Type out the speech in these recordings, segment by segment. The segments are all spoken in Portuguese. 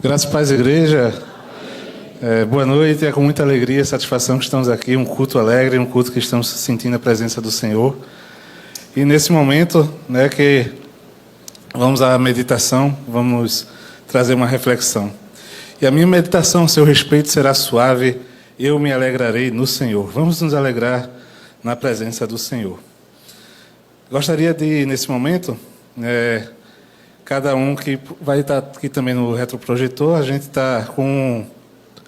Graças e paz, igreja. Boa noite, é com muita alegria e satisfação que estamos aqui, um culto alegre, um culto que estamos sentindo a presença do Senhor. E nesse momento, que vamos à meditação, vamos trazer uma reflexão. E a minha meditação a seu respeito será suave, eu me alegrarei no Senhor. Vamos nos alegrar na presença do Senhor. Gostaria de, nesse momento, cada um que vai estar aqui também no retroprojetor, a gente está com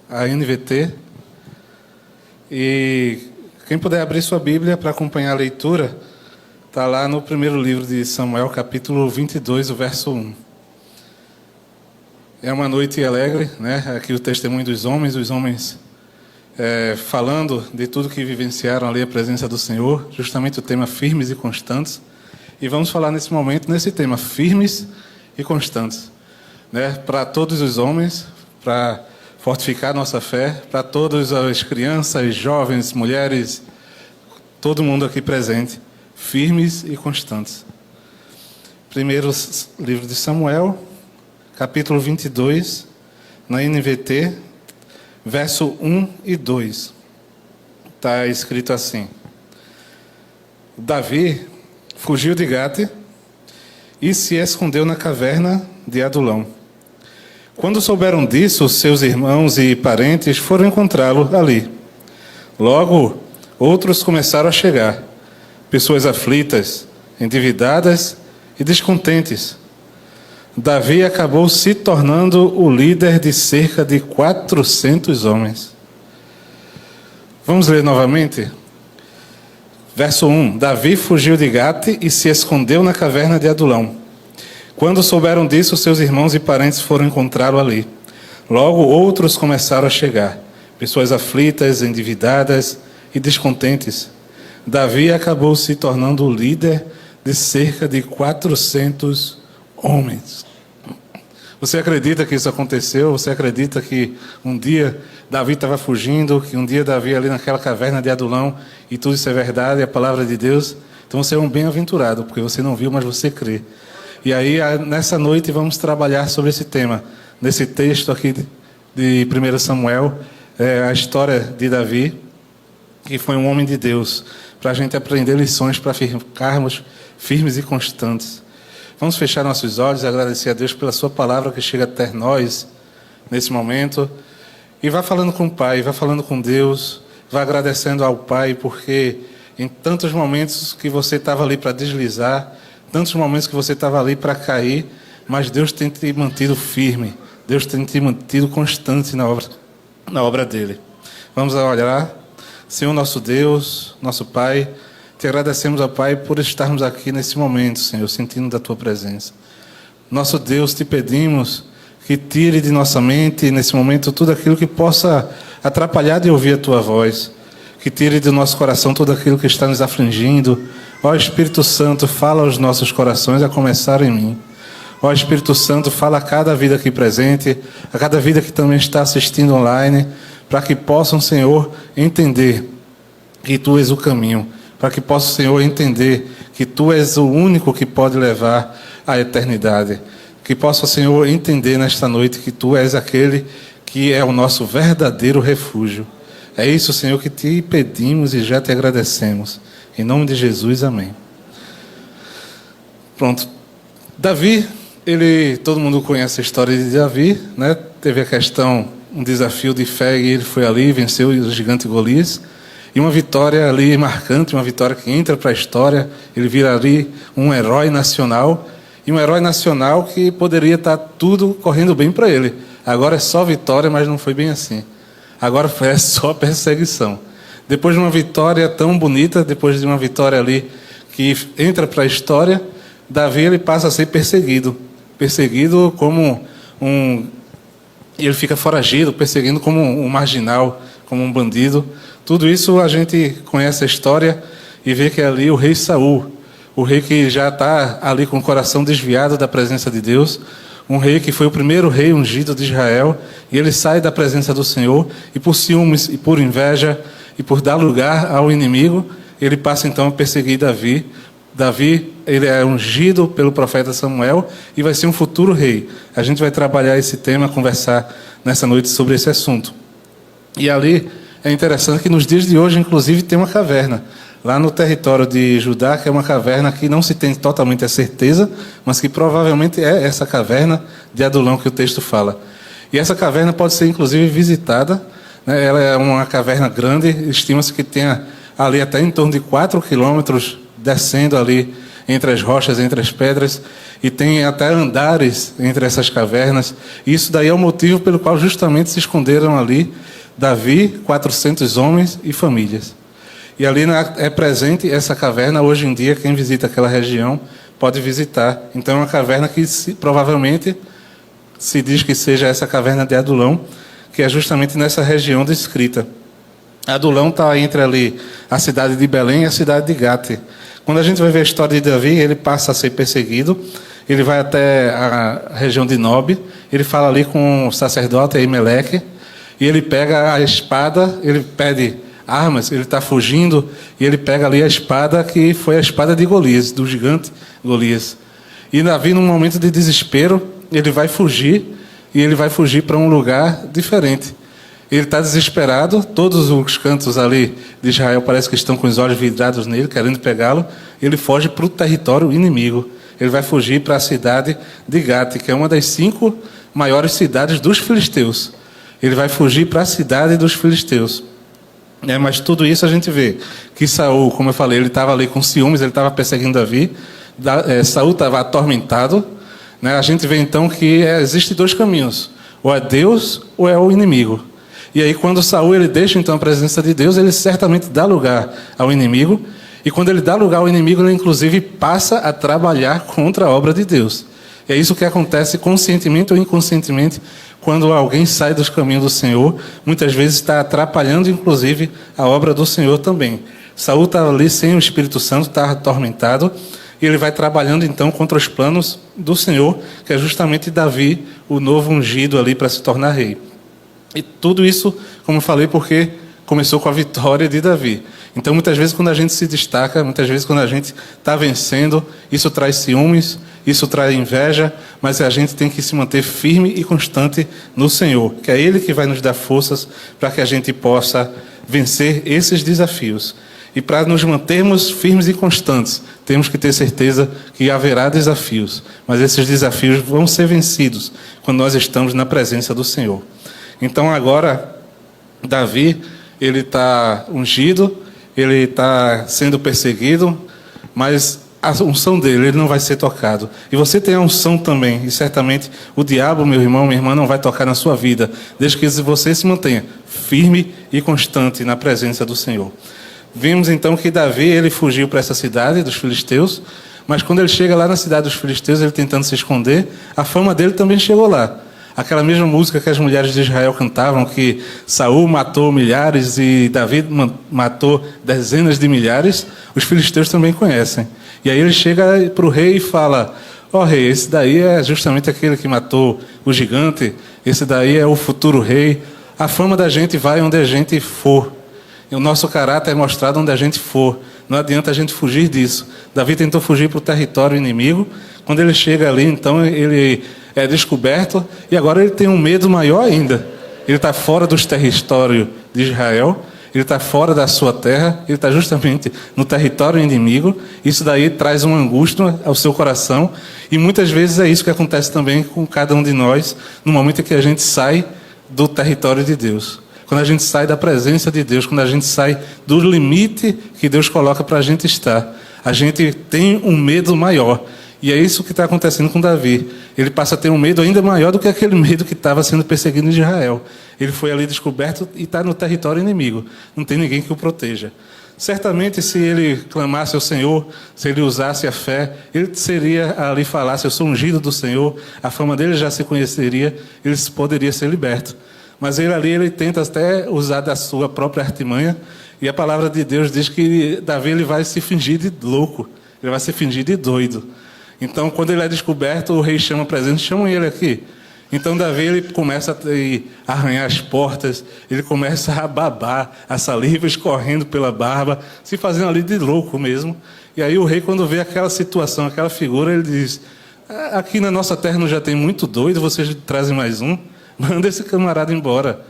a NVT. E quem puder abrir sua Bíblia para acompanhar a leitura, está lá no primeiro livro de Samuel, capítulo 22, o verso 1. É uma noite alegre, Aqui o testemunho dos homens, falando de tudo que vivenciaram ali a presença do Senhor, justamente o tema firmes e constantes. E vamos falar nesse momento, nesse tema, firmes e constantes, para todos os homens, para fortificar nossa fé, para todas as crianças, jovens, mulheres, todo mundo aqui presente, firmes e constantes. Primeiro livro de Samuel, capítulo 22, na NVT, verso 1 e 2. Está escrito assim: Davi fugiu de Gate e se escondeu na caverna de Adulão. Quando souberam disso, seus irmãos e parentes foram encontrá-lo ali. Logo, outros começaram a chegar, pessoas aflitas, endividadas e descontentes. Davi acabou se tornando o líder de cerca de 400 homens. Vamos ler novamente? Verso 1. Davi fugiu de Gate e se escondeu na caverna de Adulão. Quando souberam disso, seus irmãos e parentes foram encontrá-lo ali. Logo, outros começaram a chegar, pessoas aflitas, endividadas e descontentes. Davi acabou se tornando o líder de cerca de 400 homens. Você acredita que isso aconteceu? Você acredita que um dia Davi estava fugindo, que um dia Davi ali naquela caverna de Adulão, e tudo isso é verdade, é a palavra de Deus? Então você é um bem-aventurado, porque você não viu, mas você crê. E aí, nessa noite, vamos trabalhar sobre esse tema. Nesse texto aqui de 1 Samuel, a história de Davi, que foi um homem de Deus, para a gente aprender lições, para ficarmos firmes e constantes. Vamos fechar nossos olhos e agradecer a Deus pela sua palavra que chega até nós nesse momento. E vá falando com o Pai, vá falando com Deus, vá agradecendo ao Pai, porque em tantos momentos que você estava ali para deslizar, tantos momentos que você estava ali para cair, mas Deus tem te mantido firme, Deus tem te mantido constante na obra dele. Vamos olhar. Senhor nosso Deus, nosso Pai, te agradecemos, ó Pai, por estarmos aqui nesse momento, Senhor, sentindo da Tua presença. Nosso Deus, te pedimos que tire de nossa mente, nesse momento, tudo aquilo que possa atrapalhar de ouvir a Tua voz. Que tire do nosso coração tudo aquilo que está nos afligindo. Ó Espírito Santo, fala aos nossos corações, a começar em mim. Ó Espírito Santo, fala a cada vida aqui presente, a cada vida que também está assistindo online, para que possam, Senhor, entender que Tu és o caminho, para que possam, Senhor, entender que Tu és o único que pode levar à eternidade. Que possam, Senhor, entender nesta noite que Tu és aquele que é o nosso verdadeiro refúgio. É isso, Senhor, que Te pedimos e já Te agradecemos. Em nome de Jesus, amém. Pronto. Davi, todo mundo conhece a história de Davi, Teve a questão, um desafio de fé, e ele foi ali, venceu o gigante Golias. E uma vitória ali marcante, uma vitória que entra para a história. Ele vira ali um herói nacional. E um herói nacional que poderia estar tudo correndo bem para ele. Agora é só vitória, mas não foi bem assim. Agora foi só perseguição. Depois de uma vitória tão bonita, depois de uma vitória ali que entra para a história, Davi ele passa a ser perseguido. Perseguido como e ele fica foragido, perseguindo como um marginal, como um bandido. Tudo isso a gente conhece a história e vê que é ali o rei Saul, o rei que já está ali com o coração desviado da presença de Deus, um rei que foi o primeiro rei ungido de Israel, e ele sai da presença do Senhor, e por ciúmes e por inveja, e por dar lugar ao inimigo, ele passa então a perseguir Davi. Davi ele é ungido pelo profeta Samuel e vai ser um futuro rei. A gente vai trabalhar esse tema, conversar nessa noite sobre esse assunto. E ali é interessante que nos dias de hoje, inclusive, tem uma caverna. Lá no território de Judá, que é uma caverna que não se tem totalmente a certeza, mas que provavelmente é essa caverna de Adulão que o texto fala. E essa caverna pode ser, inclusive, visitada, né? Ela é uma caverna grande, estima-se que tenha ali até em torno de 4 quilômetros descendo ali entre as rochas, entre as pedras, e tem até andares entre essas cavernas. E isso daí é o motivo pelo qual justamente se esconderam ali Davi, 400 homens e famílias. E ali é presente essa caverna. Hoje em dia, quem visita aquela região pode visitar. Então, é uma caverna que provavelmente se diz que seja essa caverna de Adulão, que é justamente nessa região descrita. Adulão está entre ali a cidade de Belém e a cidade de Gate. Quando a gente vai ver a história de Davi, ele passa a ser perseguido, ele vai até a região de Nob, ele fala ali com o sacerdote Aimeleque, e ele pega a espada, ele pede armas, ele está fugindo, e ele pega ali a espada que foi a espada de Golias, do gigante Golias. E Davi, num momento de desespero, ele vai fugir, e ele vai fugir para um lugar diferente. Ele está desesperado, todos os cantos ali de Israel parece que estão com os olhos vidrados nele, querendo pegá-lo. Ele foge para o território inimigo. Ele vai fugir para a cidade de Gate, que é uma das 5 maiores cidades dos filisteus. Ele vai fugir para a cidade dos filisteus. Mas tudo isso a gente vê que Saul, como eu falei, ele estava ali com ciúmes, ele estava perseguindo Davi. Saul estava atormentado. A gente vê então que existem 2 caminhos: ou é Deus ou é o inimigo. E aí, quando Saul ele deixa então a presença de Deus, ele certamente dá lugar ao inimigo. E quando ele dá lugar ao inimigo, ele inclusive passa a trabalhar contra a obra de Deus. E é isso que acontece conscientemente ou inconscientemente quando alguém sai dos caminhos do Senhor. Muitas vezes está atrapalhando inclusive a obra do Senhor também. Saul está ali sem o Espírito Santo, está atormentado. E ele vai trabalhando então contra os planos do Senhor, que é justamente Davi, o novo ungido ali para se tornar rei. E tudo isso, como eu falei, porque começou com a vitória de Davi. Então, muitas vezes, quando a gente se destaca, muitas vezes, quando a gente está vencendo, isso traz ciúmes, isso traz inveja, mas a gente tem que se manter firme e constante no Senhor, que é Ele que vai nos dar forças para que a gente possa vencer esses desafios. E para nos mantermos firmes e constantes, temos que ter certeza que haverá desafios, mas esses desafios vão ser vencidos quando nós estamos na presença do Senhor. Então agora, Davi, ele está ungido, ele está sendo perseguido, mas a unção dele, ele não vai ser tocado. E você tem a unção também, e certamente o diabo, meu irmão, minha irmã, não vai tocar na sua vida, desde que você se mantenha firme e constante na presença do Senhor. Vimos então que Davi, ele fugiu para essa cidade dos filisteus, mas quando ele chega lá na cidade dos filisteus, ele tentando se esconder, a fama dele também chegou lá. Aquela mesma música que as mulheres de Israel cantavam, que Saul matou milhares e Davi matou dezenas de milhares, os filisteus também conhecem. E aí ele chega para o rei e fala: ó rei, esse daí é justamente aquele que matou o gigante, esse daí é o futuro rei. A fama da gente vai onde a gente for. E o nosso caráter é mostrado onde a gente for. Não adianta a gente fugir disso. Davi tentou fugir para o território inimigo. Quando ele chega ali, então, ele é descoberto. E agora ele tem um medo maior ainda. Ele está fora dos territórios de Israel. Ele está fora da sua terra. Ele está justamente no território inimigo. Isso daí traz uma angústia ao seu coração. E muitas vezes é isso que acontece também com cada um de nós, no momento em que a gente sai do território de Deus. Quando a gente sai da presença de Deus, quando a gente sai do limite que Deus coloca para a gente estar, a gente tem um medo maior. E é isso que está acontecendo com Davi. Ele passa a ter um medo ainda maior do que aquele medo que estava sendo perseguido em Israel. Ele foi ali descoberto e está no território inimigo. Não tem ninguém que o proteja. Certamente, se ele clamasse ao Senhor, se ele usasse a fé, ele seria ali falasse: eu sou ungido do Senhor, a fama dele já se conheceria, ele poderia ser liberto. Mas ele ali, ele tenta até usar da sua própria artimanha, e a palavra de Deus diz que Davi ele vai se fingir de louco, ele vai se fingir de doido. Então, quando ele é descoberto, o rei chama presente, chama ele aqui. Então, Davi ele começa a arranhar as portas, ele começa a babar, a saliva escorrendo pela barba, se fazendo ali de louco mesmo. E aí o rei, quando vê aquela situação, aquela figura, ele diz: aqui na nossa terra não já tem muito doido, vocês trazem mais um? Manda esse camarada embora.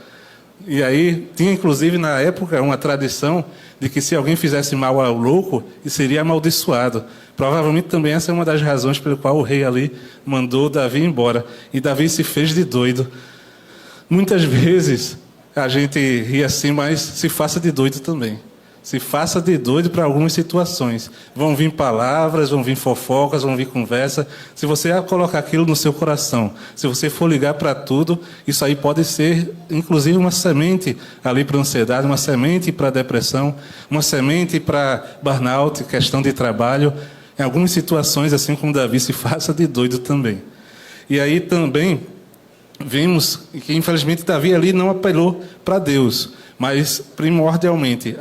E aí tinha inclusive na época uma tradição de que se alguém fizesse mal ao louco, seria amaldiçoado. Provavelmente também essa é uma das razões pelo qual o rei ali mandou Davi embora. E Davi se fez de doido. Muitas vezes a gente ri assim, mas se faça de doido também. Se faça de doido para algumas situações. Vão vir palavras, vão vir fofocas, vão vir conversa. Se você colocar aquilo no seu coração, se você for ligar para tudo, isso aí pode ser, inclusive, uma semente ali para ansiedade, uma semente para depressão, uma semente para burnout, questão de trabalho. Em algumas situações, assim como Davi, se faça de doido também. E aí também vimos que, infelizmente, Davi ali não apelou para Deus, mas primordialmente,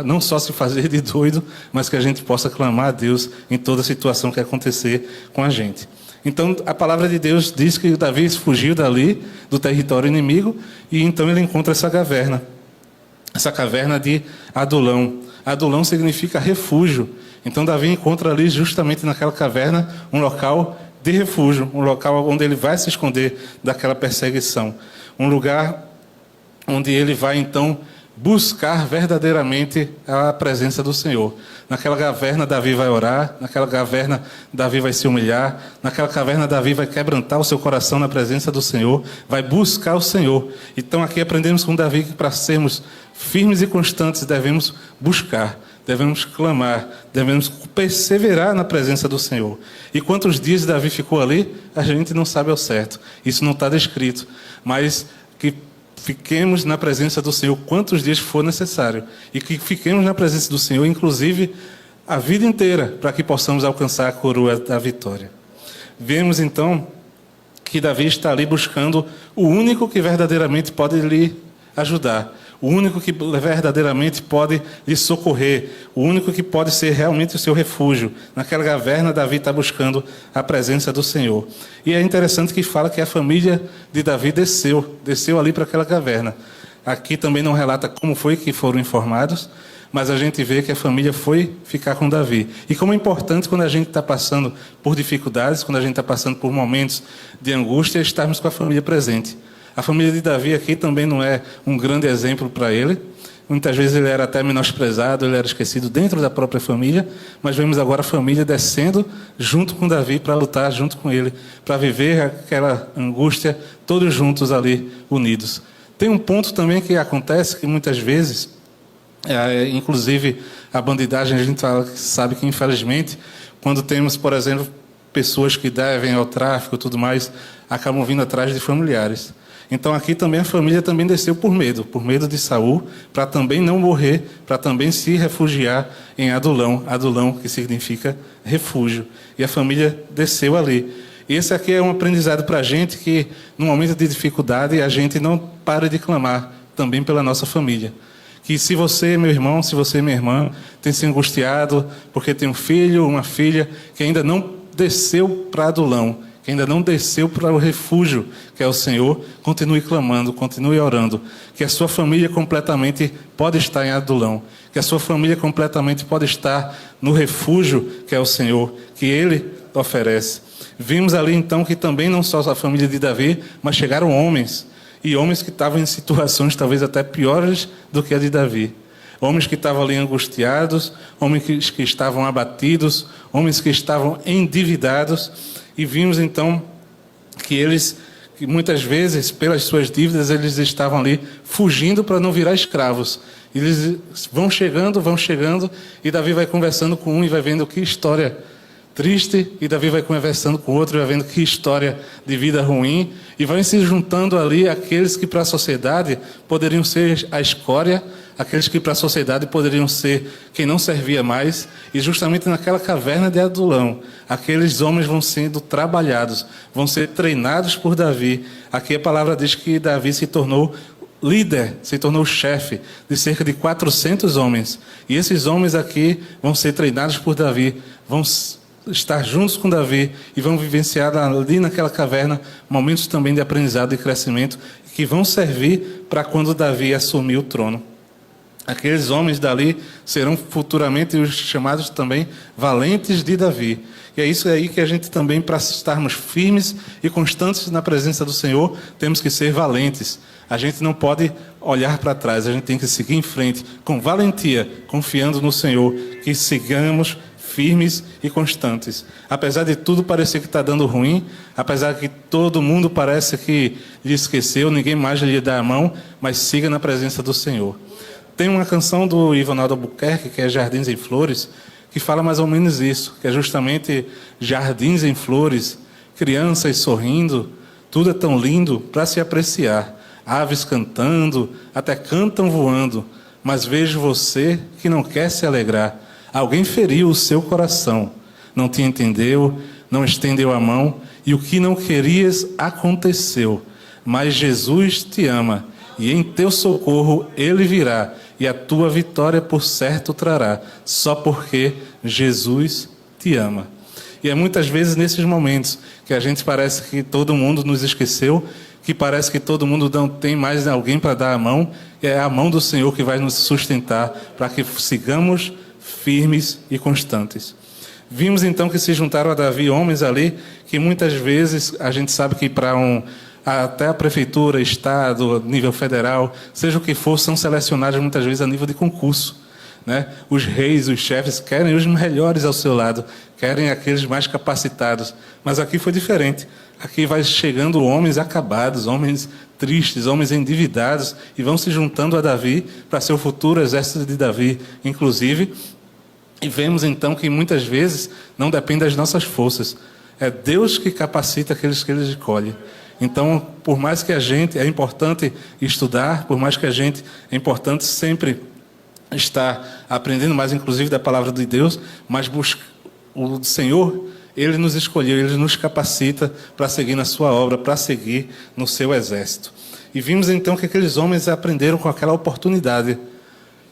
não só se fazer de doido, mas que a gente possa clamar a Deus em toda situação que acontecer com a gente. Então, a palavra de Deus diz que Davi fugiu dali, do território inimigo, e então ele encontra essa caverna de Adulão. Adulão significa refúgio. Então, Davi encontra ali, justamente naquela caverna, um local de refúgio, um local onde ele vai se esconder daquela perseguição. Um lugar onde ele vai, então, buscar verdadeiramente a presença do Senhor. Naquela caverna, Davi vai orar, naquela caverna, Davi vai se humilhar, naquela caverna, Davi vai quebrantar o seu coração na presença do Senhor, vai buscar o Senhor. Então, aqui aprendemos com Davi que para sermos firmes e constantes, devemos buscar, devemos clamar, devemos perseverar na presença do Senhor. E quantos dias Davi ficou ali, a gente não sabe ao certo. Isso não está descrito, mas que fiquemos na presença do Senhor quantos dias for necessário. E que fiquemos na presença do Senhor, inclusive, a vida inteira, para que possamos alcançar a coroa da vitória. Vemos, então, que Davi está ali buscando o único que verdadeiramente pode lhe ajudar. O único que verdadeiramente pode lhe socorrer. O único que pode ser realmente o seu refúgio. Naquela caverna, Davi está buscando a presença do Senhor. E é interessante que fala que a família de Davi desceu ali para aquela caverna. Aqui também não relata como foi que foram informados, mas a gente vê que a família foi ficar com Davi. E como é importante quando a gente está passando por dificuldades, quando a gente está passando por momentos de angústia, estarmos com a família presente. A família de Davi aqui também não é um grande exemplo para ele. Muitas vezes ele era até menosprezado, ele era esquecido dentro da própria família, mas vemos agora a família descendo junto com Davi para lutar junto com ele, para viver aquela angústia, todos juntos ali, unidos. Tem um ponto também que acontece que muitas vezes, inclusive a bandidagem, a gente sabe que infelizmente, quando temos, por exemplo, pessoas que devem ao tráfico e tudo mais, acabam vindo atrás de familiares. Então aqui também a família também desceu por medo de Saul, para também não morrer, para também se refugiar em Adulão, Adulão que significa refúgio. E a família desceu ali. E esse aqui é um aprendizado para a gente que, no momento de dificuldade, a gente não para de clamar também pela nossa família. Que se você, meu irmão, se você, minha irmã, tem se angustiado porque tem um filho, uma filha, que ainda não desceu para Adulão, que ainda não desceu para o refúgio, que é o Senhor, continue clamando, continue orando, que a sua família completamente pode estar em Adulão, que a sua família completamente pode estar no refúgio, que é o Senhor, que Ele oferece. Vimos ali então que também não só a família de Davi, mas chegaram homens, e homens que estavam em situações talvez até piores do que a de Davi. Homens que estavam ali angustiados, homens que estavam abatidos, homens que estavam endividados. E vimos então que muitas vezes, pelas suas dívidas, eles estavam ali fugindo para não virar escravos. Eles vão chegando, e Davi vai conversando com um e vai vendo que história triste, e Davi vai conversando com o outro e vai vendo que história de vida ruim, e vai se juntando ali aqueles que para a sociedade poderiam ser a escória, aqueles que para a sociedade poderiam ser quem não servia mais, e justamente naquela caverna de Adulão, aqueles homens vão sendo trabalhados, vão ser treinados por Davi. Aqui a palavra diz que Davi se tornou líder, se tornou chefe de cerca de 400 homens, e esses homens aqui vão ser treinados por Davi, vão estar juntos com Davi e vão vivenciar ali naquela caverna momentos também de aprendizado e crescimento que vão servir para quando Davi assumir o trono. Aqueles homens dali serão futuramente os chamados também valentes de Davi. E é isso aí que a gente também, para estarmos firmes e constantes na presença do Senhor, temos que ser valentes. A gente não pode olhar para trás, a gente tem que seguir em frente com valentia, confiando no Senhor, que sigamos firmes e constantes. Apesar de tudo parecer que está dando ruim, apesar que todo mundo parece que lhe esqueceu, ninguém mais lhe dá a mão, mas siga na presença do Senhor. Tem uma canção do Ivanaldo Albuquerque, que é Jardins em Flores, que fala mais ou menos isso, que é justamente jardins em flores, crianças sorrindo, tudo é tão lindo para se apreciar. Aves cantando, até cantam voando, mas vejo você que não quer se alegrar. Alguém feriu o seu coração, não te entendeu, não estendeu a mão, e o que não querias aconteceu. Mas Jesus te ama, e em teu socorro Ele virá, e a tua vitória por certo trará, só porque Jesus te ama. E é muitas vezes nesses momentos que a gente parece que todo mundo nos esqueceu, que parece que todo mundo não tem mais alguém para dar a mão, e é a mão do Senhor que vai nos sustentar para que sigamos firmes e constantes. Vimos então que se juntaram a Davi homens ali, que muitas vezes a gente sabe que para até a prefeitura, estado, nível federal, seja o que for, são selecionados muitas vezes a nível de concurso, né? Os reis, os chefes querem os melhores ao seu lado, querem aqueles mais capacitados, mas aqui foi diferente. Aqui vai chegando homens acabados, homens tristes, homens endividados, e vão se juntando a Davi para ser o futuro exército de Davi, inclusive. E vemos então que muitas vezes não depende das nossas forças, é Deus que capacita aqueles que Ele escolhe. Então, por mais que é importante estudar, por mais que é importante sempre estar aprendendo mais, inclusive, da palavra de Deus, mas o Senhor, Ele nos escolheu, Ele nos capacita para seguir na sua obra, para seguir no seu exército. E vimos então que aqueles homens aprenderam com aquela oportunidade,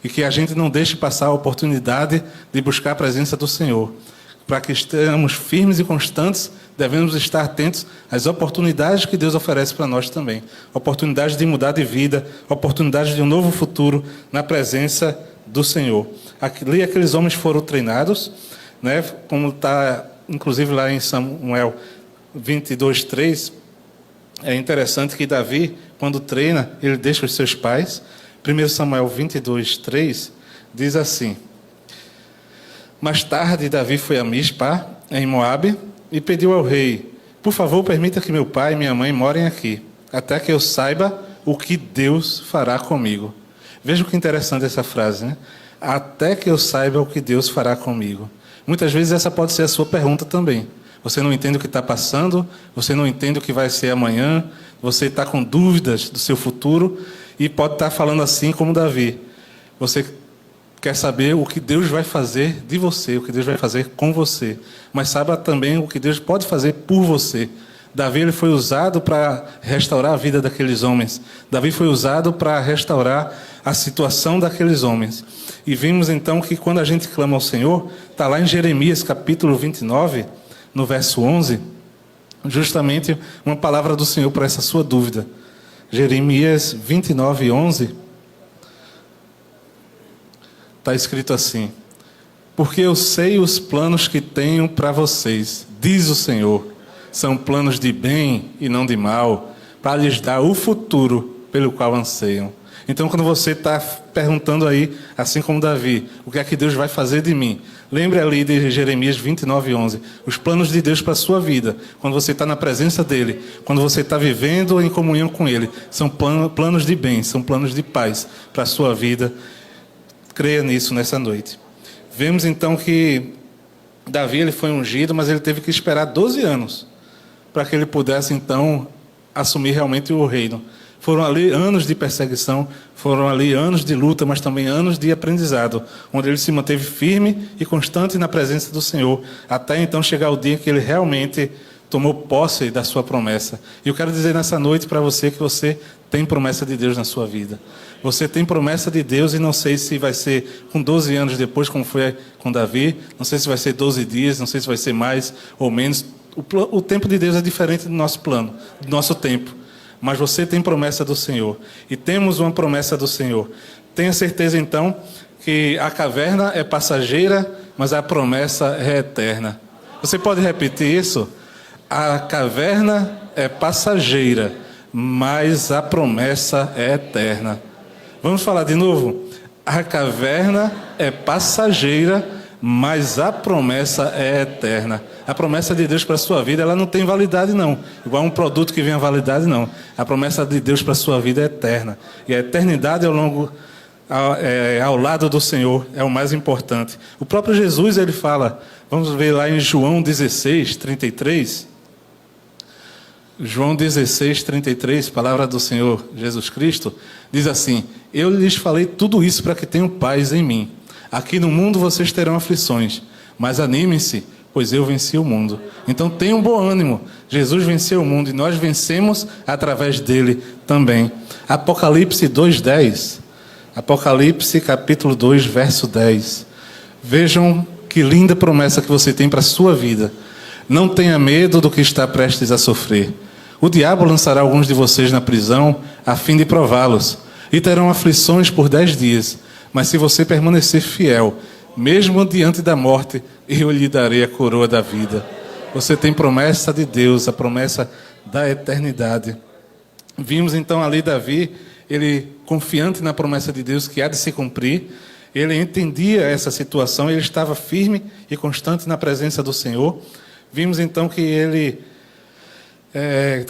e que a gente não deixe passar a oportunidade de buscar a presença do Senhor. Para que estejamos firmes e constantes, devemos estar atentos às oportunidades que Deus oferece para nós também. Oportunidades de mudar de vida, oportunidades de um novo futuro na presença do Senhor. Ali aqueles homens foram treinados, né? Como está inclusive lá em Samuel 22:3, é interessante que Davi, quando treina, ele deixa os seus pais. 1 Samuel 22:3 diz assim: mais tarde, Davi foi a Mispa, em Moabe, e pediu ao rei: por favor, permita que meu pai e minha mãe morem aqui, até que eu saiba o que Deus fará comigo. Veja que interessante essa frase, né? Até que eu saiba o que Deus fará comigo. Muitas vezes essa pode ser a sua pergunta também. Você não entende o que está passando, você não entende o que vai ser amanhã, você está com dúvidas do seu futuro, e pode estar falando assim como Davi. Você quer saber o que Deus vai fazer de você, o que Deus vai fazer com você. Mas saiba também o que Deus pode fazer por você. Davi ele foi usado para restaurar a vida daqueles homens. Davi foi usado para restaurar a situação daqueles homens. E vimos então que quando a gente clama ao Senhor, está lá em Jeremias capítulo 29, no verso 11, justamente uma palavra do Senhor para essa sua dúvida. Jeremias 29:11. Está escrito assim: porque eu sei os planos que tenho para vocês, diz o Senhor, são planos de bem e não de mal, para lhes dar o futuro pelo qual anseiam. Então, quando você está perguntando aí, assim como Davi, o que é que Deus vai fazer de mim? Lembre ali de Jeremias 29:11, os planos de Deus para a sua vida, quando você está na presença dEle, quando você está vivendo em comunhão com Ele, são planos de bem, são planos de paz para a sua vida. Creia nisso nessa noite. Vemos então que Davi ele foi ungido, mas ele teve que esperar 12 anos para que ele pudesse então assumir realmente o reino. Foram ali anos de perseguição, foram ali anos de luta, mas também anos de aprendizado, onde ele se manteve firme e constante na presença do Senhor, até então chegar o dia que ele realmente tomou posse da sua promessa. E eu quero dizer nessa noite para você que você tem promessa de Deus na sua vida. Você tem promessa de Deus, e não sei se vai ser com 12 anos depois, como foi com Davi, não sei se vai ser 12 dias, não sei se vai ser mais ou menos. O tempo de Deus é diferente do nosso plano, do nosso tempo. Mas você tem promessa do Senhor. E temos uma promessa do Senhor. Tenha certeza, então, que a caverna é passageira, mas a promessa é eterna. Você pode repetir isso? A caverna é passageira, mas a promessa é eterna. Vamos falar de novo? A caverna é passageira, mas a promessa é eterna. A promessa de Deus para a sua vida, ela não tem validade, não. Igual um produto que vem a validade, não. A promessa de Deus para a sua vida é eterna. E a eternidade ao lado do Senhor é o mais importante. O próprio Jesus, ele fala, vamos ver lá em João 16, 33. João 16, 33, palavra do Senhor Jesus Cristo, diz assim: eu lhes falei tudo isso para que tenham paz em mim. Aqui no mundo vocês terão aflições, mas animem-se, pois eu venci o mundo. Então tenham bom ânimo. Jesus venceu o mundo e nós vencemos através dele também. Apocalipse 2:10. Apocalipse capítulo 2, verso 10. Vejam que linda promessa que você tem para a sua vida. Não tenha medo do que está prestes a sofrer. O diabo lançará alguns de vocês na prisão a fim de prová-los, e terão aflições por 10 dias. Mas se você permanecer fiel, mesmo diante da morte, eu lhe darei a coroa da vida. Você tem promessa de Deus, a promessa da eternidade. Vimos então ali Davi, ele confiante na promessa de Deus que há de se cumprir. Ele entendia essa situação, ele estava firme e constante na presença do Senhor. Vimos então que ele,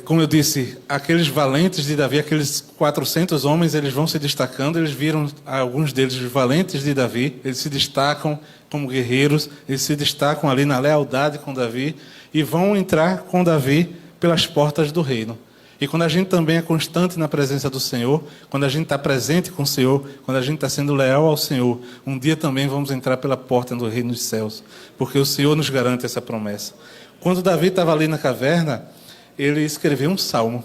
como eu disse, aqueles valentes de Davi, aqueles 400 homens, eles vão se destacando. Eles viram alguns deles os valentes de Davi, eles se destacam como guerreiros, eles se destacam ali na lealdade com Davi e vão entrar com Davi pelas portas do reino. E quando a gente também é constante na presença do Senhor, quando a gente está presente com o Senhor, quando a gente está sendo leal ao Senhor, um dia também vamos entrar pela porta do reino dos céus, porque o Senhor nos garante essa promessa. Quando Davi estava ali na caverna, ele escreveu um salmo.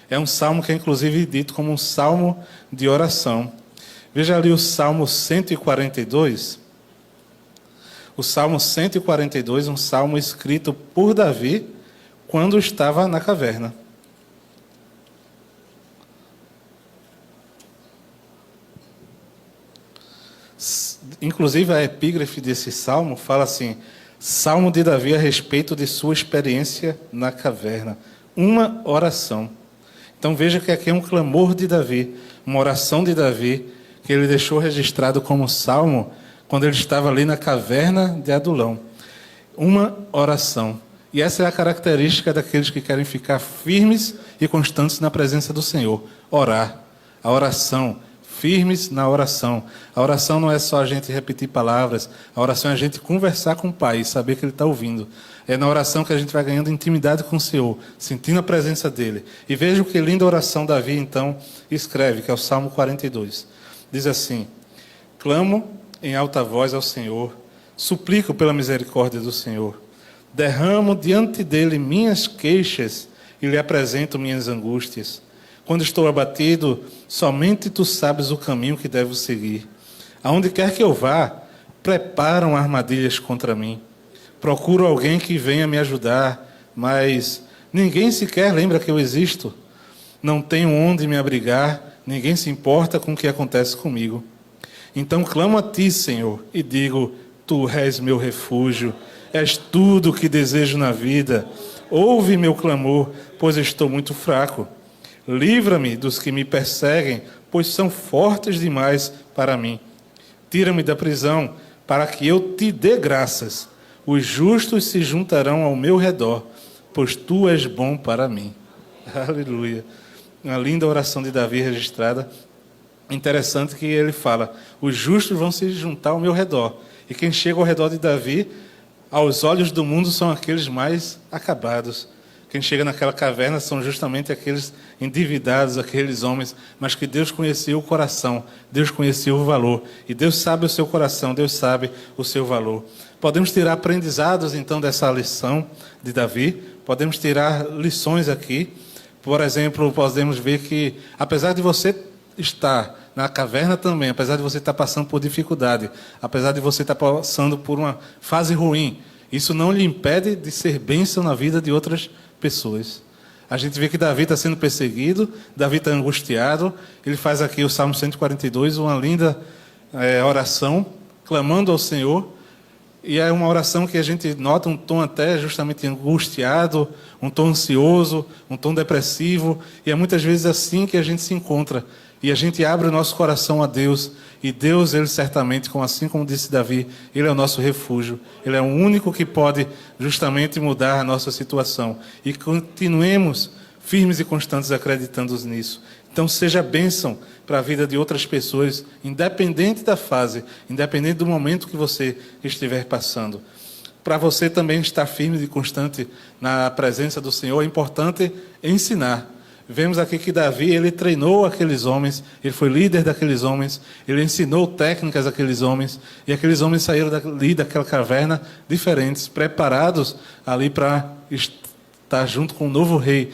É um salmo que é inclusive dito como um salmo de oração. Veja ali o Salmo 142. O Salmo 142, um salmo escrito por Davi quando estava na caverna. Inclusive a epígrafe desse salmo fala assim: Salmo de Davi a respeito de sua experiência na caverna. Uma oração. Então veja que aqui é um clamor de Davi, uma oração de Davi, que ele deixou registrado como salmo quando ele estava ali na caverna de Adulão. Uma oração. E essa é a característica daqueles que querem ficar firmes e constantes na presença do Senhor. Orar. A oração. Firmes na oração. A oração não é só a gente repetir palavras. A oração é a gente conversar com o Pai e saber que Ele está ouvindo. É na oração que a gente vai ganhando intimidade com o Senhor, sentindo a presença dEle. E vejam que linda oração Davi, então, escreve, que é o Salmo 42. Diz assim: clamo em alta voz ao Senhor, suplico pela misericórdia do Senhor. Derramo diante dEle minhas queixas e lhe apresento minhas angústias. Quando estou abatido, somente Tu sabes o caminho que devo seguir. Aonde quer que eu vá, preparam armadilhas contra mim. Procuro alguém que venha me ajudar, mas ninguém sequer lembra que eu existo. Não tenho onde me abrigar, ninguém se importa com o que acontece comigo. Então clamo a Ti, Senhor, e digo: Tu és meu refúgio, és tudo o que desejo na vida. Ouve meu clamor, pois estou muito fraco. Livra-me dos que me perseguem, pois são fortes demais para mim. Tira-me da prisão, para que eu Te dê graças. Os justos se juntarão ao meu redor, pois Tu és bom para mim. Aleluia. Uma linda oração de Davi registrada. Interessante que ele fala: os justos vão se juntar ao meu redor. E quem chega ao redor de Davi, aos olhos do mundo, são aqueles mais acabados. Quem chega naquela caverna são justamente aqueles endividados, aqueles homens, mas que Deus conhecia o coração, Deus conhecia o valor. E Deus sabe o seu coração, Deus sabe o seu valor. Podemos tirar aprendizados, então, dessa lição de Davi. Podemos tirar lições aqui. Por exemplo, podemos ver que, apesar de você estar na caverna também, apesar de você estar passando por dificuldade, apesar de você estar passando por uma fase ruim, isso não lhe impede de ser bênção na vida de outras pessoas. A gente vê que Davi está sendo perseguido, Davi está angustiado. Ele faz aqui o Salmo 142, uma linda oração, clamando ao Senhor. E é uma oração que a gente nota um tom até justamente angustiado, um tom ansioso, um tom depressivo. E é muitas vezes assim que a gente se encontra. E a gente abre o nosso coração a Deus. E Deus, Ele certamente, assim como disse Davi, Ele é o nosso refúgio. Ele é o único que pode justamente mudar a nossa situação. E continuemos firmes e constantes acreditando nisso. Então seja bênção para a vida de outras pessoas, independente da fase, independente do momento que você estiver passando. Para você também estar firme e constante na presença do Senhor, é importante ensinar. Vemos aqui que Davi, ele treinou aqueles homens, ele foi líder daqueles homens, ele ensinou técnicas àqueles homens, e aqueles homens saíram dali daquela caverna diferentes, preparados ali para estar junto com o novo rei.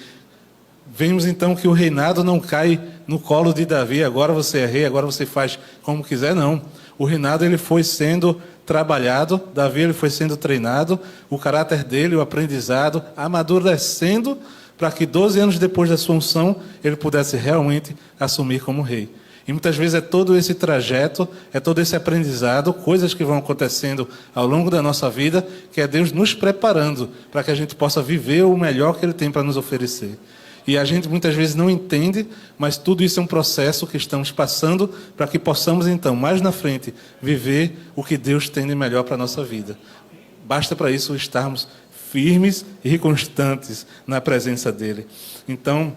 Vemos então que o reinado não cai no colo de Davi, agora você é rei, agora você faz como quiser, não. O reinado ele foi sendo trabalhado, Davi ele foi sendo treinado, o caráter dele, o aprendizado, amadurecendo, para que 12 anos depois da sua unção, ele pudesse realmente assumir como rei. E muitas vezes é todo esse trajeto, é todo esse aprendizado, coisas que vão acontecendo ao longo da nossa vida, que é Deus nos preparando para que a gente possa viver o melhor que Ele tem para nos oferecer. E a gente muitas vezes não entende, mas tudo isso é um processo que estamos passando para que possamos então, mais na frente, viver o que Deus tem de melhor para a nossa vida. Basta para isso estarmos firmes e constantes na presença dEle. Então,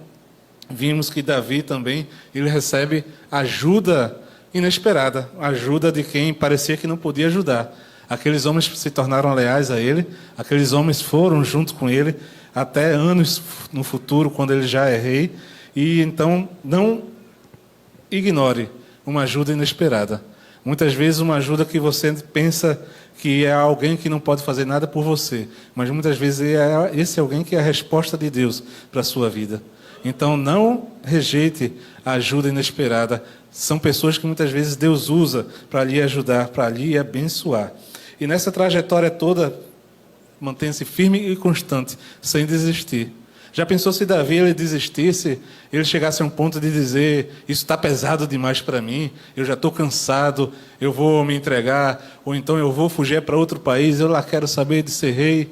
vimos que Davi também, ele recebe ajuda inesperada, ajuda de quem parecia que não podia ajudar. Aqueles homens se tornaram leais a ele, aqueles homens foram junto com ele, até anos no futuro, quando ele já é rei. E então, não ignore uma ajuda inesperada. Muitas vezes uma ajuda que você pensa que é alguém que não pode fazer nada por você. Mas muitas vezes esse alguém que é a resposta de Deus para a sua vida. Então não rejeite a ajuda inesperada. São pessoas que muitas vezes Deus usa para lhe ajudar, para lhe abençoar. E nessa trajetória toda, mantenha-se firme e constante, sem desistir. Já pensou se Davi ele desistisse, ele chegasse a um ponto de dizer, isso está pesado demais para mim, eu já estou cansado, eu vou me entregar, ou então eu vou fugir para outro país, eu lá quero saber de ser rei.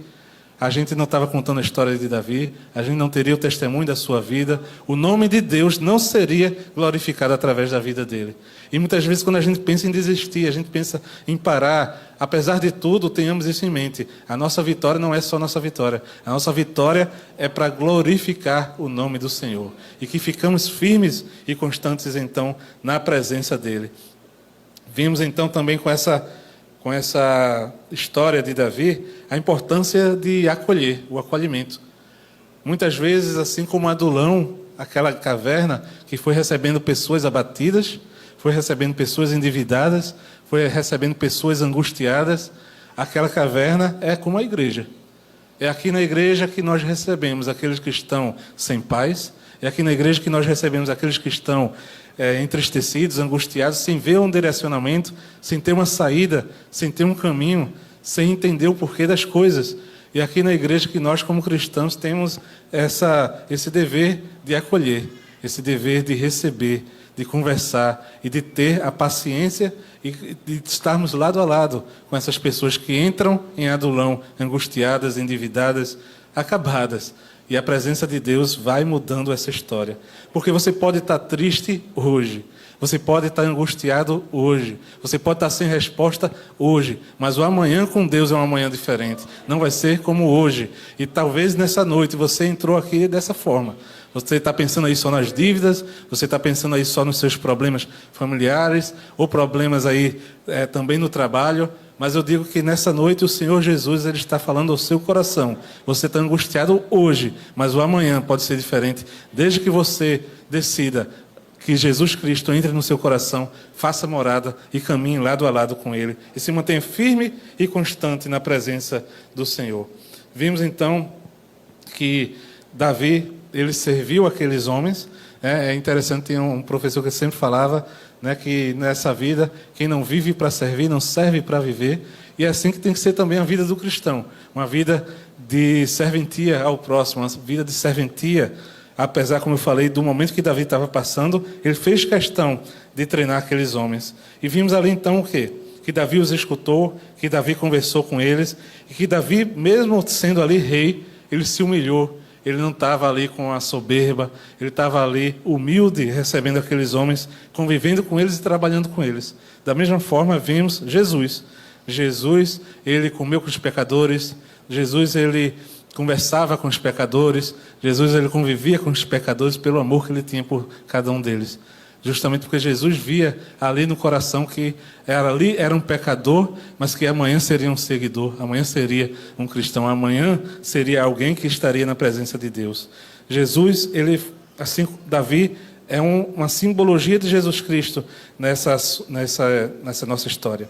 A gente não estava contando a história de Davi, a gente não teria o testemunho da sua vida, o nome de Deus não seria glorificado através da vida dele. E muitas vezes quando a gente pensa em desistir, a gente pensa em parar, apesar de tudo, tenhamos isso em mente. A nossa vitória não é só nossa vitória, a nossa vitória é para glorificar o nome do Senhor. E que ficamos firmes e constantes então na presença dele. Vimos então também com essa história de Davi, a importância de acolher, o acolhimento. Muitas vezes, assim como Adulão, aquela caverna que foi recebendo pessoas abatidas, foi recebendo pessoas endividadas, foi recebendo pessoas angustiadas, aquela caverna é como a igreja. É aqui na igreja que nós recebemos aqueles que estão sem paz, é aqui na igreja que nós recebemos aqueles que estão entristecidos, angustiados, sem ver um direcionamento, sem ter uma saída, sem ter um caminho, sem entender o porquê das coisas. E aqui na igreja que nós, como cristãos, temos esse dever de acolher, esse dever de receber, de conversar e de ter a paciência e de estarmos lado a lado com essas pessoas que entram em Adulão, angustiadas, endividadas, acabadas. E a presença de Deus vai mudando essa história. Porque você pode estar triste hoje, você pode estar angustiado hoje, você pode estar sem resposta hoje, mas o amanhã com Deus é um amanhã diferente. Não vai ser como hoje. E talvez nessa noite você entrou aqui dessa forma. Você está pensando aí só nas dívidas, você está pensando aí só nos seus problemas familiares, ou problemas aí também no trabalho. Mas eu digo que nessa noite o Senhor Jesus ele está falando ao seu coração. Você está angustiado hoje, mas o amanhã pode ser diferente. Desde que você decida que Jesus Cristo entre no seu coração, faça morada e caminhe lado a lado com Ele. E se mantenha firme e constante na presença do Senhor. Vimos então que Davi, ele serviu aqueles homens. É interessante, tem um professor que sempre falava, né, que nessa vida, quem não vive para servir, não serve para viver. E é assim que tem que ser também a vida do cristão. Uma vida de serventia ao próximo, uma vida de serventia, apesar, como eu falei, do momento que Davi estava passando, ele fez questão de treinar aqueles homens. E vimos ali então o quê? Que Davi os escutou, que Davi conversou com eles, e que Davi, mesmo sendo ali rei, ele se humilhou. Ele não estava ali com a soberba, ele estava ali humilde, recebendo aqueles homens, convivendo com eles e trabalhando com eles. Da mesma forma, vimos Jesus. Jesus, ele comeu com os pecadores, Jesus, ele conversava com os pecadores, Jesus, ele convivia com os pecadores pelo amor que ele tinha por cada um deles. Justamente porque Jesus via ali no coração que ali era um pecador, mas que amanhã seria um seguidor, amanhã seria um cristão, amanhã seria alguém que estaria na presença de Deus. Jesus, ele, assim, Davi é uma simbologia de Jesus Cristo nessa nossa história.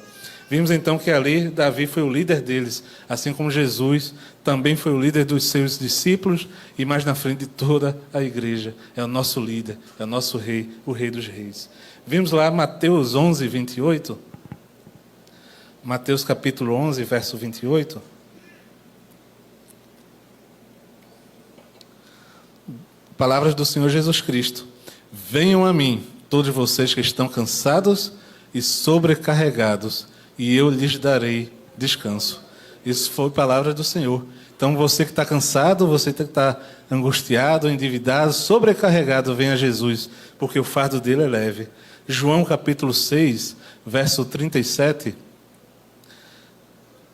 Vimos então que ali Davi foi o líder deles, assim como Jesus também foi o líder dos seus discípulos e mais na frente de toda a igreja. É o nosso líder, é o nosso rei, o rei dos reis. Vimos lá Mateus 11, 28. Mateus capítulo 11, verso 28. Palavras do Senhor Jesus Cristo. Venham a mim, todos vocês que estão cansados e sobrecarregados, e eu lhes darei descanso. Isso foi palavra do Senhor. Então você que está cansado, você que está angustiado, endividado, sobrecarregado, venha a Jesus, porque o fardo dele é leve. João capítulo 6, verso 37.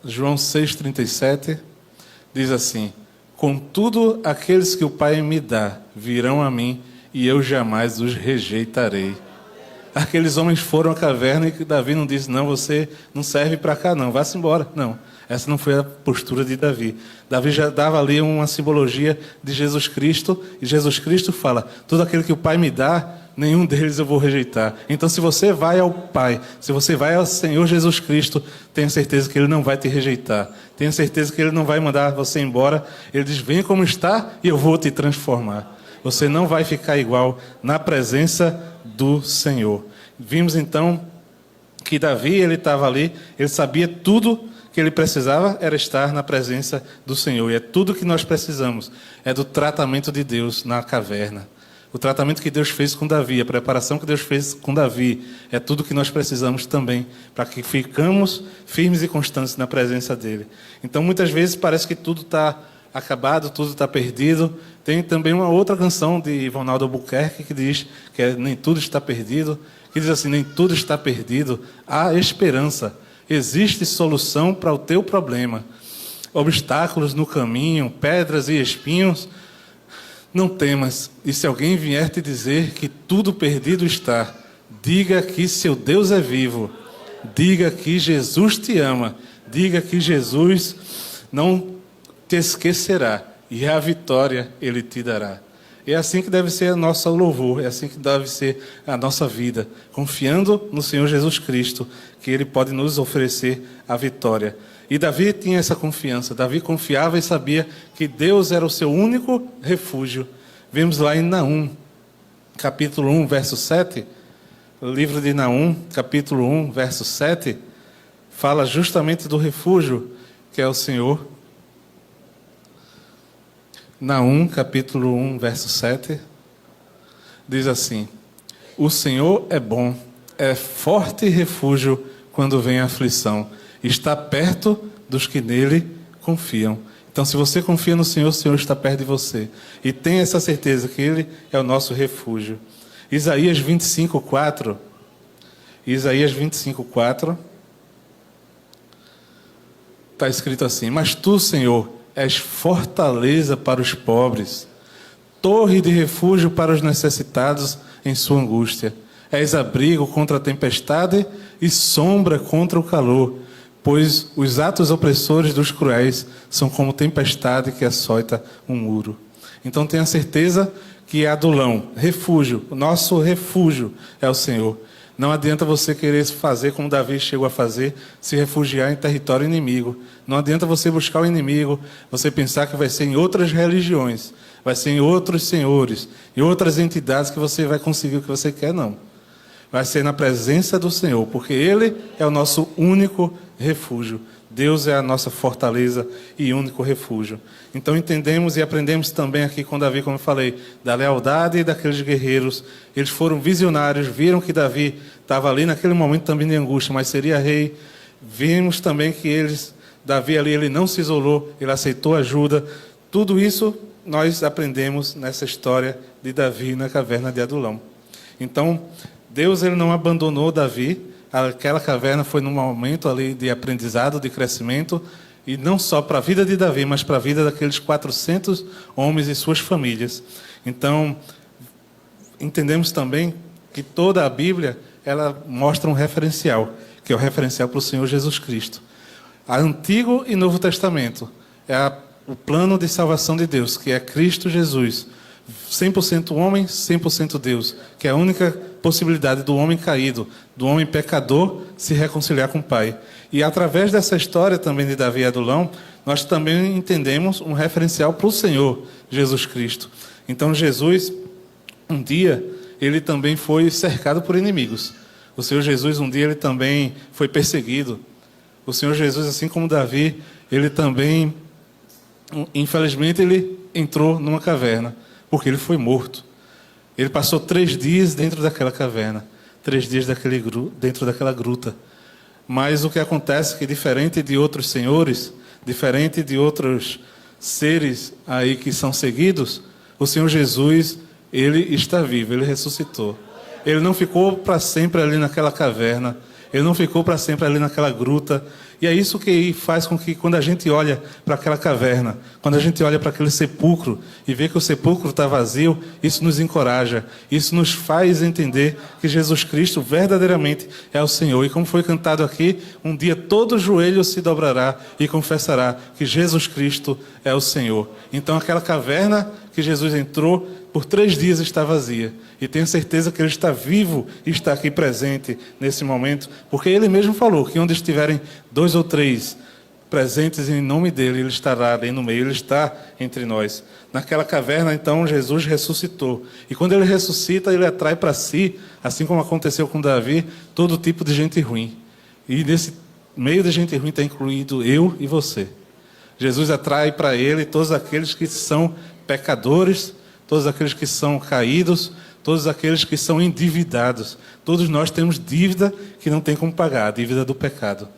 João 6,37 diz assim: contudo, aqueles que o Pai me dá virão a mim, e eu jamais os rejeitarei. Aqueles homens foram à caverna e Davi não disse: não, você não serve para cá não, vá-se embora. Não, essa não foi a postura de Davi. Davi já dava ali uma simbologia de Jesus Cristo, e Jesus Cristo fala: todo aquele que o Pai me dá, nenhum deles eu vou rejeitar. Então, se você vai ao Pai, se você vai ao Senhor Jesus Cristo, tenha certeza que Ele não vai te rejeitar. Tenha certeza que Ele não vai mandar você embora. Ele diz: venha como está e eu vou te transformar. Você não vai ficar igual na presença do Senhor. Vimos então que Davi, ele estava ali, ele sabia tudo que ele precisava era estar na presença do Senhor. E é tudo que nós precisamos, é do tratamento de Deus na caverna. O tratamento que Deus fez com Davi, a preparação que Deus fez com Davi, é tudo que nós precisamos também, para que ficamos firmes e constantes na presença dEle. Então, muitas vezes parece que tudo está acabado, tudo está perdido. Tem também uma outra canção de Ivonaldo Albuquerque que diz que nem tudo está perdido, que diz assim: nem tudo está perdido, há esperança, existe solução para o teu problema. Obstáculos no caminho, pedras e espinhos, não temas. E se alguém vier te dizer que tudo perdido está, diga que seu Deus é vivo, diga que Jesus te ama, diga que Jesus não te esquecerá, e a vitória Ele te dará. É assim que deve ser a nossa louvor, é assim que deve ser a nossa vida, confiando no Senhor Jesus Cristo, que Ele pode nos oferecer a vitória. E Davi tinha essa confiança, Davi confiava e sabia que Deus era o seu único refúgio. Vemos lá em Naum, capítulo 1, verso 7, o livro de Naum, capítulo 1, verso 7, fala justamente do refúgio que é o Senhor. Naum, capítulo 1, verso 7, diz assim: o Senhor é bom, é forte refúgio quando vem a aflição, está perto dos que nele confiam. Então, se você confia no Senhor, o Senhor está perto de você. E tenha essa certeza que Ele é o nosso refúgio. Isaías 25, 4. Isaías 25, 4. Está escrito assim: mas tu, Senhor, és fortaleza para os pobres, torre de refúgio para os necessitados em sua angústia. És abrigo contra a tempestade e sombra contra o calor, pois os atos opressores dos cruéis são como tempestade que açoita um muro. Então tenha certeza que é adulão, refúgio, o nosso refúgio é o Senhor. Não adianta você querer fazer como Davi chegou a fazer, se refugiar em território inimigo. Não adianta você buscar o inimigo, você pensar que vai ser em outras religiões, vai ser em outros senhores, em outras entidades que você vai conseguir o que você quer, não. Vai ser na presença do Senhor, porque Ele é o nosso único refúgio. Deus é a nossa fortaleza e único refúgio. Então entendemos e aprendemos também aqui com Davi, como eu falei, da lealdade daqueles guerreiros. Eles foram visionários, viram que Davi estava ali naquele momento também de angústia, mas seria rei. Vimos também que Davi ali, ele não se isolou, ele aceitou ajuda. Tudo isso nós aprendemos nessa história de Davi na caverna de Adulão. Então, Deus ele não abandonou Davi. Aquela caverna foi num momento ali de aprendizado, de crescimento, e não só para a vida de Davi, mas para a vida daqueles 400 homens e suas famílias. Então, entendemos também que toda a Bíblia ela mostra um referencial, que é o referencial para o Senhor Jesus Cristo. Antigo e Novo Testamento é o plano de salvação de Deus, que é Cristo Jesus, 100% homem, 100% Deus, que é a única possibilidade do homem caído, do homem pecador, se reconciliar com o Pai. E através dessa história também de Davi e Adulão, nós também entendemos um referencial para o Senhor Jesus Cristo. Então Jesus, um dia, ele também foi cercado por inimigos. O Senhor Jesus, um dia, ele também foi perseguido. O Senhor Jesus, assim como Davi, ele também, infelizmente, ele entrou numa caverna, porque ele foi morto. Ele passou 3 dias dentro daquela caverna, 3 dias dentro daquela gruta. Mas o que acontece é que, diferente de outros senhores, diferente de outros seres aí que são seguidos, o Senhor Jesus, ele está vivo, ele ressuscitou. Ele não ficou para sempre ali naquela caverna, ele não ficou para sempre ali naquela gruta. E é isso que faz com que, quando a gente olha para aquela caverna, quando a gente olha para aquele sepulcro e vê que o sepulcro está vazio, isso nos encoraja, isso nos faz entender que Jesus Cristo verdadeiramente é o Senhor. E como foi cantado aqui, um dia todo joelho se dobrará e confessará que Jesus Cristo é o Senhor. Então aquela caverna que Jesus entrou, por 3 dias está vazia. E tenho certeza que Ele está vivo e está aqui presente nesse momento, porque Ele mesmo falou que onde estiverem 2 ou 3 presentes em nome dEle, Ele estará ali no meio, Ele está entre nós. Naquela caverna, então, Jesus ressuscitou. E quando Ele ressuscita, Ele atrai para si, assim como aconteceu com Davi, todo tipo de gente ruim. E nesse meio de gente ruim está incluído eu e você. Jesus atrai para Ele todos aqueles que são pecadores, todos aqueles que são caídos, todos aqueles que são endividados. Todos nós temos dívida que não tem como pagar, a dívida do pecado.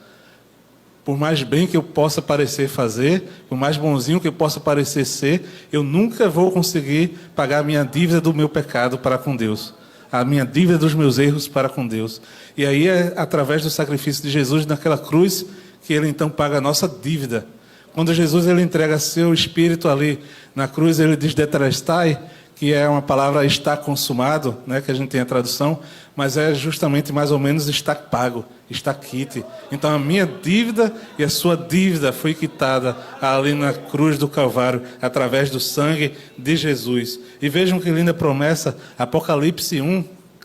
Por mais bem que eu possa parecer fazer, por mais bonzinho que eu possa parecer ser, eu nunca vou conseguir pagar a minha dívida do meu pecado para com Deus. A minha dívida dos meus erros para com Deus. E aí é através do sacrifício de Jesus naquela cruz que Ele então paga a nossa dívida. Quando Jesus ele entrega seu espírito ali na cruz, ele diz tetelestai, que é uma palavra está consumado, né, que a gente tem a tradução, mas é justamente mais ou menos está pago, está quite. Então a minha dívida e a sua dívida foi quitada ali na cruz do Calvário, através do sangue de Jesus. E vejam que linda promessa, Apocalipse 1,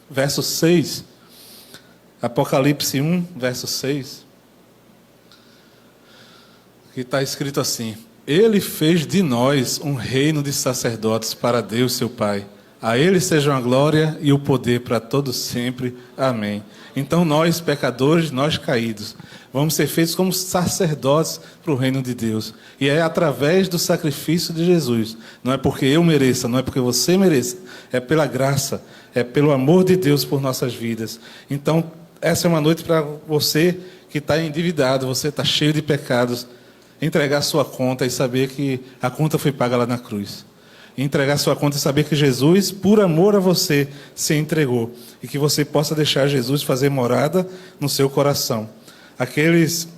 verso 6. Apocalipse 1, verso 6. Que está escrito assim: Ele fez de nós um reino de sacerdotes para Deus seu Pai. A Ele sejam a glória e o poder para todos sempre. Amém. Então nós, pecadores, nós caídos, vamos ser feitos como sacerdotes para o reino de Deus. E é através do sacrifício de Jesus. Não é porque eu mereça, não é porque você mereça. É pela graça, é pelo amor de Deus por nossas vidas. Então, essa é uma noite para você que está endividado, você está cheio de pecados. Entregar sua conta e saber que a conta foi paga lá na cruz. Entregar sua conta e saber que Jesus, por amor a você, se entregou. E que você possa deixar Jesus fazer morada no seu coração. Aqueles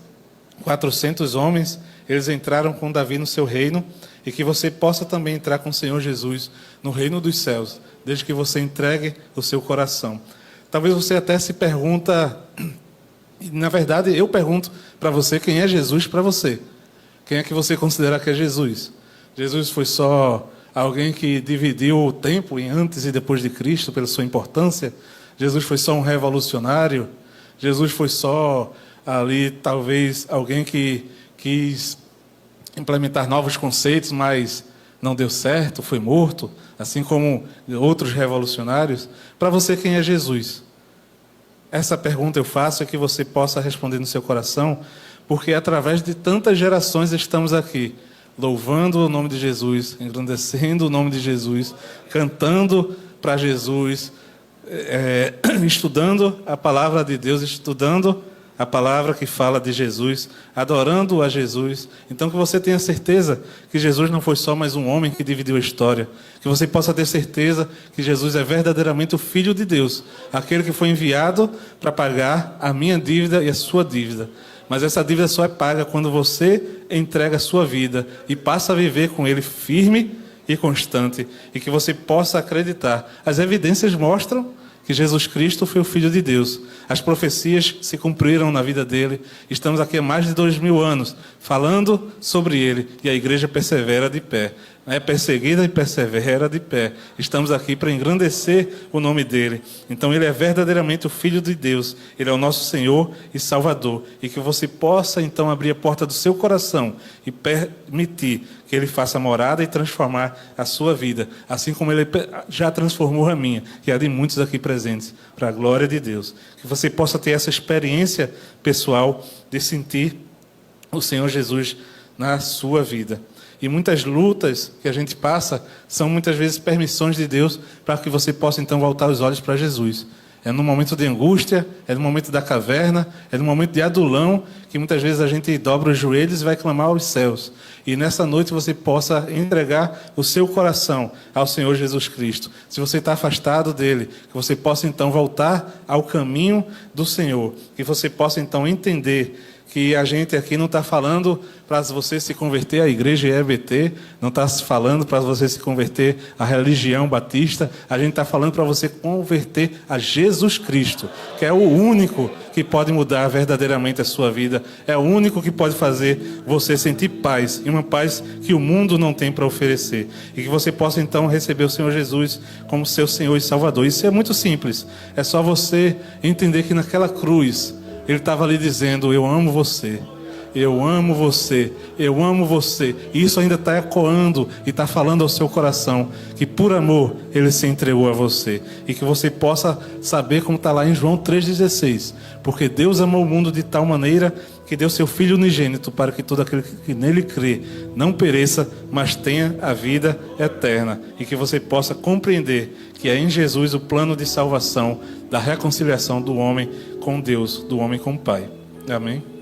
400 homens, eles entraram com Davi no seu reino. E que você possa também entrar com o Senhor Jesus no reino dos céus, desde que você entregue o seu coração. Talvez você até se pergunta, na verdade eu pergunto para você, quem é Jesus para você? Quem é que você considera que é Jesus? Jesus foi só alguém que dividiu o tempo em antes e depois de Cristo pela sua importância? Jesus foi só um revolucionário? Jesus foi só ali talvez alguém que quis implementar novos conceitos, mas não deu certo, foi morto, assim como outros revolucionários? Para você, quem é Jesus? Essa pergunta eu faço é que você possa responder no seu coração, porque através de tantas gerações estamos aqui, louvando o nome de Jesus, engrandecendo o nome de Jesus, cantando para Jesus, estudando a palavra de Deus, estudando a palavra que fala de Jesus, adorando a Jesus. Então que você tenha certeza que Jesus não foi só mais um homem que dividiu a história, que você possa ter certeza que Jesus é verdadeiramente o Filho de Deus, aquele que foi enviado para pagar a minha dívida e a sua dívida. Mas essa dívida só é paga quando você entrega a sua vida e passa a viver com Ele firme e constante, e que você possa acreditar. As evidências mostram que Jesus Cristo foi o Filho de Deus. As profecias se cumpriram na vida dele. Estamos aqui há mais de 2000 anos falando sobre ele, e a igreja persevera de pé. É perseguida e persevera de pé. Estamos aqui para engrandecer o nome dele. Então ele é verdadeiramente o Filho de Deus. Ele é o nosso Senhor e Salvador. E que você possa então abrir a porta do seu coração e permitir que ele faça morada e transformar a sua vida, assim como ele já transformou a minha e a de muitos aqui presentes, para a glória de Deus. Que você possa ter essa experiência pessoal de sentir o Senhor Jesus na sua vida. E muitas lutas que a gente passa são muitas vezes permissões de Deus para que você possa então voltar os olhos para Jesus. É no momento de angústia, é no momento da caverna, é no momento de adulão, que muitas vezes a gente dobra os joelhos e vai clamar aos céus. E nessa noite você possa entregar o seu coração ao Senhor Jesus Cristo. Se você está afastado dele, que você possa então voltar ao caminho do Senhor. Que você possa então entender que a gente aqui não está falando para você se converter à igreja EBT, não está falando para você se converter à religião batista, a gente está falando para você converter a Jesus Cristo, que é o único que pode mudar verdadeiramente a sua vida, é o único que pode fazer você sentir paz, e uma paz que o mundo não tem para oferecer, e que você possa então receber o Senhor Jesus como seu Senhor e Salvador. Isso é muito simples, é só você entender que naquela cruz ele estava ali dizendo: eu amo você, eu amo você, eu amo você. E isso ainda está ecoando e está falando ao seu coração que por amor ele se entregou a você. E que você possa saber como está lá em João 3,16. Porque Deus amou o mundo de tal maneira que deu seu Filho unigênito para que todo aquele que nele crê não pereça, mas tenha a vida eterna. E que você possa compreender que é em Jesus o plano de salvação, da reconciliação do homem com Deus, do homem com o Pai. Amém?